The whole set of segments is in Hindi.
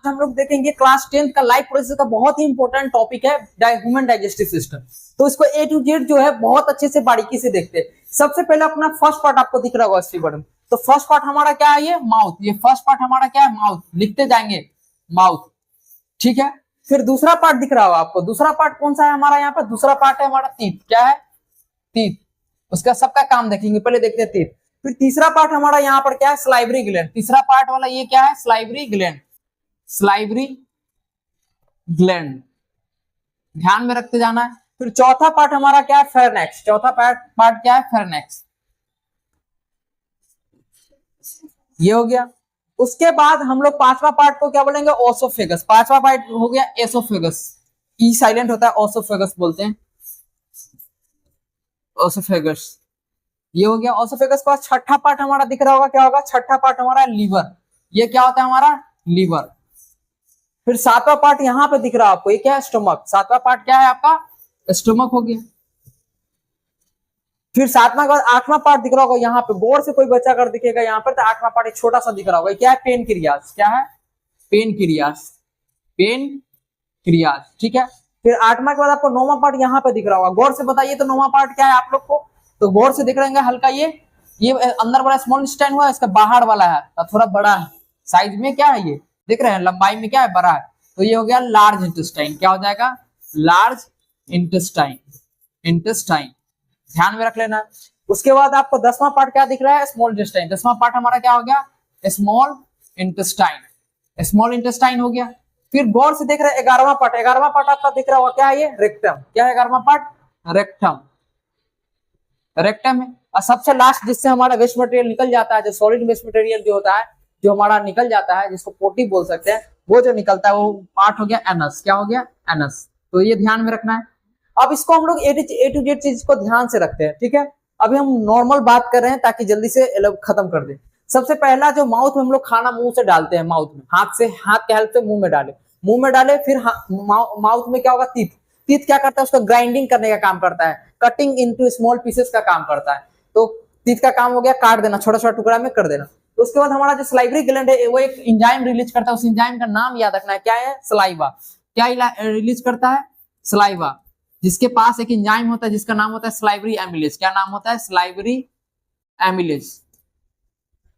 हम लोग देखेंगे क्लास 10th का लाइफ प्रोसेस का बहुत ही इंपॉर्टेंट टॉपिक है ह्यूमन डाइजेस्टिव सिस्टम। तो इसको ए टू जेड जो है बहुत अच्छे से बारीकी से देखते हैं। सबसे पहले अपना फर्स्ट पार्ट आपको दिख रहा होगा इस फिगर में। तो फर्स्ट पार्ट हमारा क्या है, ये माउथ। ये फर्स्ट पार्ट हमारा क्या है, माउथ। लिखते जाएंगे माउथ, ठीक है। फिर दूसरा पार्ट दिख रहा होगा आपको। दूसरा पार्ट कौन सा है हमारा, यहाँ पर दूसरा पार्ट है हमारा टीथ। क्या है, टीथ। उसका सबका काम देखेंगे, पहले देखते हैं टीथ। फिर तीसरा पार्ट हमारा यहाँ पर क्या है, सलाइवरी ग्लैंड। तीसरा पार्ट वाला ये क्या है, सलाइवरी ग्लैंड। सलाइवरी ग्लैंड ध्यान में रखते जाना है। फिर चौथा पार्ट हमारा क्या है, फेरनेक्स। चौथा पार्ट क्या है, फेरनेक्स। ये हो गया। उसके बाद हम लोग पांचवा पार्ट को क्या बोलेंगे, ओसोफेगस। पांचवा पार्ट हो गया एसोफेगस। ई साइलेंट होता है, ओसोफेगस बोलते हैं, ओसोफेगस। ये हो गया ओसोफेगस का। छठा पार्ट हमारा दिख रहा होगा, क्या होगा, छठा पार्ट हमारा लीवर। ये क्या होता है हमारा, लीवर। फिर सातवां पार्ट यहाँ पे दिख रहा है आपको, ये क्या है, स्टमक। सातवां पार्ट क्या है आपका, स्टमक हो गया। फिर सातवां के बाद आठवां पार्ट दिख रहा होगा यहाँ पे। गौर से कोई बच्चा अगर दिखेगा यहाँ पर तो आठवां पार्ट एक छोटा सा दिख रहा होगा, क्या है, पेन क्रियास। क्या है, पेन क्रियास। पेन क्रियास, ठीक है। फिर आठवां के बाद आपको नौवां पार्ट यहाँ पे दिख रहा होगा। गौर से बताइए तो नौवां पार्ट क्या है आप लोग को। तो गौर से दिख रहेंगे हल्का, ये अंदर वाला स्मॉल इंटेस्टाइन हुआ, इसका बाहर वाला है तो थोड़ा बड़ा है साइज में। क्या है, ये दिख रहे हैं, लंबाई में क्या है, बड़ा है। तो ये हो गया लार्ज इंटेस्टाइन। क्या हो जाएगा, लार्ज इंटेस्टाइन। इंटेस्टाइन ध्यान में रख लेना। उसके बाद आपको 10वां पार्ट क्या दिख रहा है, स्मॉल इंटेस्टाइन। 10वां पार्ट हमारा क्या हो गया, स्मॉल इंटेस्टाइन। स्मॉल इंटेस्टाइन हो गया। फिर गौर से देख रहे हैं 11वां पार्ट। 11वां पार्ट आपका दिख रहा होगा, क्या है, ये रेक्टम। क्या है 11वां पार्ट, रेक्टम। रेक्टम है। और सबसे लास्ट जिससे हमारा वेस्ट मटेरियल निकल जाता है, जो सॉलिड वेस्ट मटेरियल जो होता है, जो हमारा निकल जाता है, जिसको पोटी बोल सकते हैं, वो जो निकलता है वो पार्ट हो गया एनस। क्या हो गया, एनस। तो ये ध्यान में रखना है। अब इसको हम लोग ए टू जेड चीज को ध्यान से रखते हैं, ठीक है। अभी हम नॉर्मल बात कर रहे हैं ताकि जल्दी से खत्म कर दें। सबसे पहला जो माउथ में हम लोग खाना मुंह से डालते हैं, माउथ में हाथ के हेल्प से मुंह में डाले। फिर माउथ में क्या होगा, टीथ। टीथ क्या करता है, उसका ग्राइंडिंग करने का काम करता है, कटिंग इनटू स्मॉल पीसेस का काम करता है। तो टीथ का काम हो गया काट देना, छोटा छोटा टुकड़ा में कर देना। तो उसके बाद हमारा जो सलाइवरी ग्लैंड है वो एक एंजाइम रिलीज करता है। उस एंजाइम का नाम याद रखना है, क्या है, सलाइवा। क्या रिलीज करता है, सलाइवा। जिसके पास एक एंजाइम होता है जिसका नाम होता है सलाइवरी एमिलेज। क्या नाम होता है, सलाइवरी एमिलेज।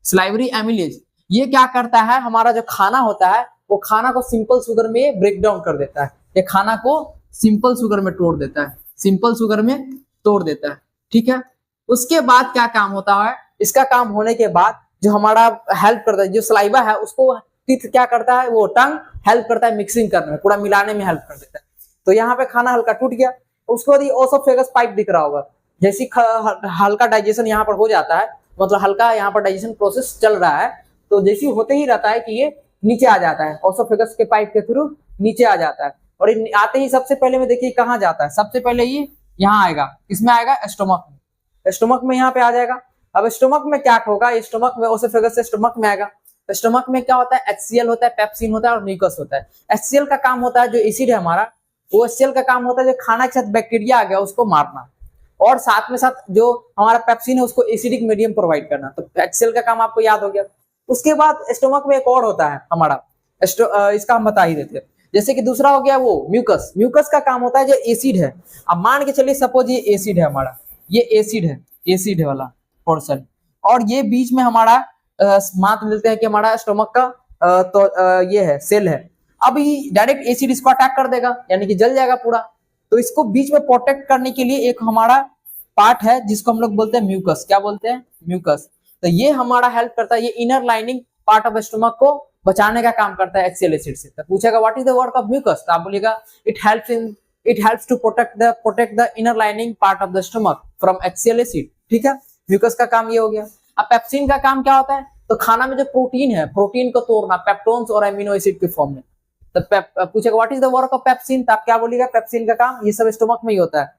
सलाइवरी एमिलेज ये क्या करता है, हमारा जो खाना होता है वो खाना को सिंपल शुगर में ब्रेक डाउन कर देता है। ये खाना को सिंपल शुगर में तोड़ देता है, सिंपल शुगर में तोड़ देता है, ठीक है। उसके बाद क्या काम होता है, इसका काम होने के बाद जो हमारा हेल्प करता है, जो सलाइवा है उसको टीथ क्या करता है, वो टंग हेल्प करता है मिक्सिंग करने में, पूरा मिलाने में हेल्प कर देता है। तो यहाँ पे खाना हल्का टूट गया। उसके बाद ये ओसोफेगस पाइप दिख रहा होगा। जैसे हल्का डाइजेशन यहाँ पर हो जाता है, मतलब हल्का यहाँ पर डाइजेशन प्रोसेस चल रहा है, तो जैसे होते ही रहता है कि ये नीचे आ जाता है, ओसोफेगस के पाइप के थ्रू नीचे आ जाता है। और आते ही सबसे पहले में देखिए कहाँ जाता है, सबसे पहले ये यहाँ आएगा। किसमें आएगा, स्टोमक में। स्टोमक में यहाँ पे आ जाएगा। अब स्टोमक में क्या होगा, स्टोमक में ओसोफेगस से स्टोमक में आएगा। स्टोमक में क्या होता है, HCl होता है, पेप्सिन होता है और म्यूकस होता है। HCl का काम होता है, जो एसिड है हमारा, वो HCl का काम होता है जो खाना के साथ बैक्टीरिया आ गया उसको मारना, और साथ में साथ जो हमारा पेप्सिन है उसको एसिडिक मीडियम प्रोवाइड करना। तो HCl का काम आपको याद हो गया। उसके बाद स्टोमक में एक और होता है हमारा, इसका हम बता ही देते हैं। जैसे कि दूसरा हो गया वो म्यूकस। म्यूकस का काम होता है जो एसिड है। अब मान के चलिए सपोज ये एसिड है हमारा, ये एसिड है वाला पोर्शन, और ये बीच में हमारा मान लेते हैं कि हमारा स्टोमक का ये है, सेल है। अब ये डायरेक्ट एसिड इसको अटैक कर देगा, यानी कि जल जाएगा पूरा। तो इसको बीच में प्रोटेक्ट करने के लिए एक हमारा पार्ट है जिसको हम लोग बोलते हैं म्यूकस। क्या बोलते हैं, म्यूकस। तो ये हमारा हेल्प करता है, ये inner lining part of stomach को बचाने का काम करता है HCl एसिड से। तो पूछेगा what is the work of mucus, तो आप बोलिएगा it helps to protect the inner lining part of the stomach from HCl acid, ठीक है। म्यूकस का काम ये हो गया। अब पेप्सिन का काम क्या होता है, तो खाना में जो प्रोटीन है, प्रोटीन को तोड़ना पेप्टोन्स और अमीनो एसिड के फॉर्म में। तो पूछेगा what is the work of pepsin, तो आप क्या बोलिएगा, पेप्सिन का काम ये सब स्टोमक में ही होता है।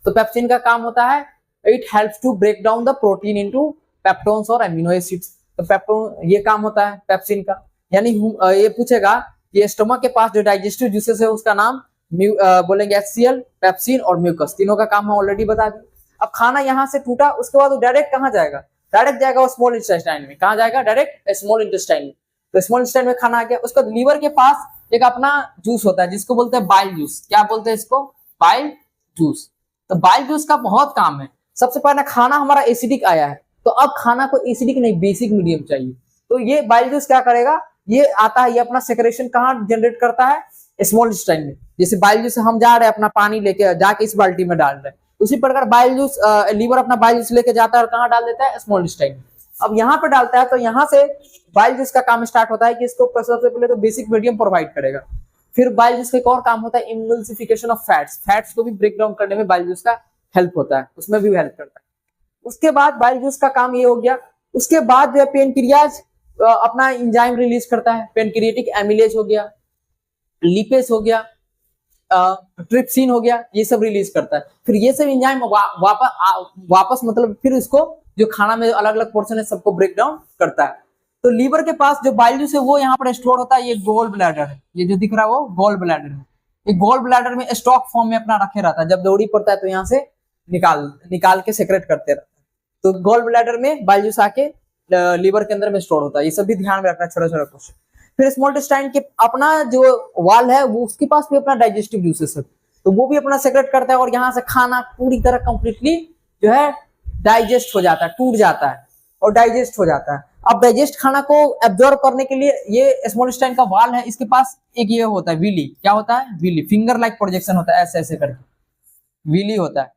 तो पेप्सिन का काम होता है it helps to break down the protein into peptones और अमीनो एसिड्स। तो पेप्टोन ये काम होता है पेप्सिन का। यानी ये पूछेगा ये स्टोमक के पास जो डाइजेस्टिव जूसेस है उसका नाम बोलेंगे HCl, पेप्सिन और म्यूकस। तीनों का काम हम ऑलरेडी बता दिए। अब खाना यहाँ से टूटा, उसके बाद वो डायरेक्ट कहाँ जाएगा, डायरेक्ट जाएगा वो स्मॉल इंटेस्टाइन में। कहाँ जाएगा, डायरेक्ट स्मॉल इंटेस्टाइन में। तो स्मॉल इंटेस्टाइन में खाना आ गया। उसके बाद लीवर के पास एक अपना जूस होता है जिसको बोलते हैं बाइल जूस। क्या बोलते हैं इसको? Bile juice. तो बाइल जूस का बहुत काम है। सबसे पहले खाना हमारा एसिडिक आया है, तो अब खाना को एसिडिक नहीं बेसिक मीडियम चाहिए, तो ये बाइल जूस क्या करेगा, ये आता है, ये अपना सेक्रेशन कहाँ जनरेट करता है? स्मॉल इंटेस्टाइन में। जैसे बाइल जूस हम जा रहे हैं अपना पानी लेके जाके इस बाल्टी में डाल रहे हैं, उसी प्रकार बाइल जूस लीवर अपना बाइल जूस लेके जाता है और कहाँ डाल देता है? स्मॉल इंटेस्टाइन में। अब यहाँ पे डालता है तो यहाँ से बाइल जूस का काम स्टार्ट होता है कि इसको सबसे पहले तो बेसिक मीडियम प्रोवाइड करेगा। फिर बाइल जूस का एक और काम होता है इमल्सिफिकेशन ऑफ फैट्स, फैट्स को भी ब्रेक डाउन करने में बाइल जूस का हेल्प होता है, उसमें भी हेल्प करता है। उसके बाद बाइल जूस का काम ये हो गया। उसके बाद जो है पेनक्रियाज अपना एंजाइम रिलीज करता है, पेनक्रिएटिक एमिलेज हो गया, लिपेज हो गया, ट्रिप्सिन हो गया, ये सब रिलीज करता है। फिर ये सब एंजाइम वापस मतलब फिर इसको जो खाना में अलग अलग पोर्शन है सबको ब्रेक डाउन करता है। तो लीवर के पास जो बाइल जूस है वो यहाँ पर स्टोर होता है, ये गोल ब्लैडर है, ये जो दिख रहा है वो गोल ब्लैडर है। ये गोल ब्लैडर में स्टॉक फॉर्म में अपना रखे रहता है, जब जरूरी पड़ता है तो यहाँ से निकाल के सेक्रेट करते रहता है। तो गोल ब्लैडर में बाइल जूस आके लीवर के अंदर में स्टोर होता है। ये सब भी ध्यान में रखना, छोटा छोटा क्वेश्चन। फिर स्मॉल इंटेस्टाइन के अपना जो वाल है वो उसके पास भी अपना डाइजेस्टिव जूसेस है, तो वो भी अपना सेक्रेट करता है और यहाँ से खाना पूरी तरह कंप्लीटली जो है डाइजेस्ट हो जाता है, टूट जाता है और डाइजेस्ट हो जाता है। अब डाइजेस्ट खाना को एब्जॉर्ब करने के लिए ये स्मॉल इंटेस्टाइन का वाल है, इसके पास एक ये होता है विली। क्या होता है? विली, फिंगर लाइक प्रोजेक्शन होता है, ऐसे ऐसे करके विली होता है,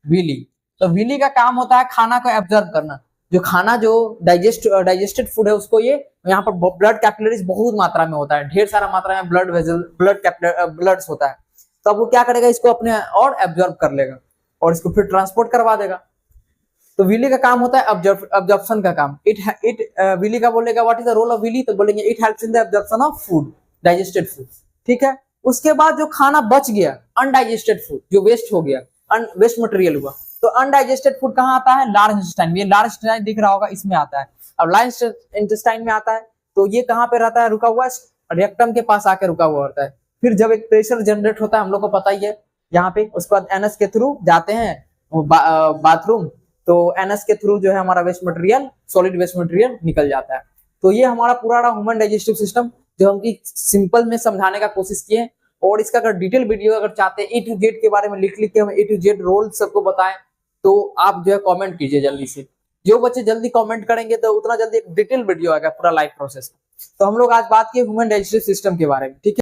विली। तो विली का काम होता है खाना को एब्जॉर्ब करना। जो खाना जो डाइजेस्टेड फूड है उसको ये यहाँ पर ब्लड कैपिलरीज बहुत मात्रा में होता है, ढेर सारा मात्रा में ब्लड वेसल ब्लड्स होता है, तो अब वो क्या करेगा, इसको अपने और एब्जॉर्ब कर लेगा और इसको फिर ट्रांसपोर्ट करवा देगा। तो विली का काम होता है एब्जॉर्प्शन का काम। विली का बोलेगा what is the role of villi, तो बोलेंगे it helps in the absorption of food, digested food. ठीक है। उसके बाद जो खाना बच गया, अनडाइजेस्टेड फूड जो वेस्ट हो गया, वेस्ट मटेरियल हुआ, तो अनडाइजेस्टेड फूड कहाँ आता है? लार्ज इंटेस्टाइन में। ये लार्ज इंटेस्टाइन दिख रहा होगा, इसमें आता है। अब लार्ज इंटेस्टाइन में आता है तो ये कहाँ पे रहता है? रुका हुआ, रेक्टम के पास आके रुका हुआ होता है। फिर जब एक प्रेशर जनरेट होता है, हम लोग को पता ही है यहाँ पे, उसके बाद एनस के थ्रू जाते हैं बाथरूम, तो एनस के थ्रू जो है हमारा waste material, solid waste material निकल जाता है। तो ये हमारा पूरा ह्यूमन डाइजेस्टिव सिस्टम जो हम सिंपल में समझाने का कोशिश किए। और इसका अगर डिटेल वीडियो अगर चाहते हैं A to Z के बारे में लिख के हम A to Z रोल सबको बताएं, तो आप जो है कमेंट कीजिए जल्दी से। जो बच्चे जल्दी कमेंट करेंगे तो उतना जल्दी एक डिटेल वीडियो आएगा पूरा लाइव प्रोसेस। तो हम लोग आज बात किए ह्यूमन डाइजेस्टिव सिस्टम के बारे में। ठीक है।